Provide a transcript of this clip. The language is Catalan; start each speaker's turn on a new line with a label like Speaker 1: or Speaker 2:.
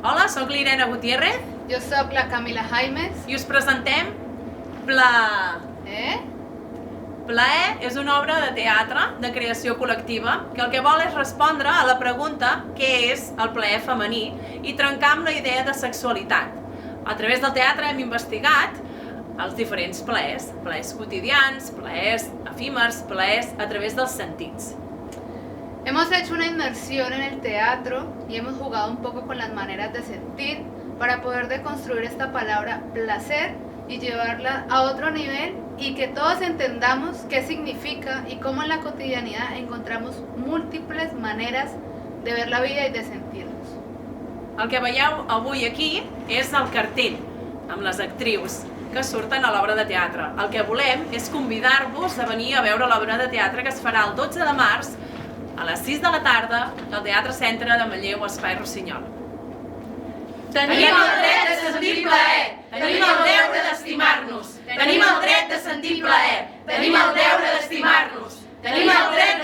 Speaker 1: Hola, sóc l'Irene Gutiérrez.
Speaker 2: Jo sóc la Camila Jaimes.
Speaker 1: I us presentem Plaer és una obra de teatre de creació col·lectiva que el que vol és respondre a la pregunta què és el plaer femení i trencar amb la idea de sexualitat. A través del teatre hem investigat els diferents plaers, plaers quotidians, plaers efímers, plaers a través dels sentits.
Speaker 2: Hemos hecho una inmersión en el teatro y hemos jugado un poco con las maneras de sentir para poder deconstruir esta palabra placer y llevarla a otro nivel y que todos entendamos qué significa y cómo en la cotidianidad encontramos múltiples maneras de ver la vida y de sentirnos.
Speaker 1: El que veieu avui aquí és el cartell amb les actrius que surten a l'obra de teatre. El que volem és convidar-vos a venir a veure l'obra de teatre que es farà el 12 de març a les 6 de la tarda al Teatre Centre de Manlleu, Espai Rossinyol.
Speaker 3: Tenim el dret de sentir plaer, tenim el deure d'estimar-nos, tenim el dret de sentir plaer, tenim el deure d'estimar-nos, tenim el dret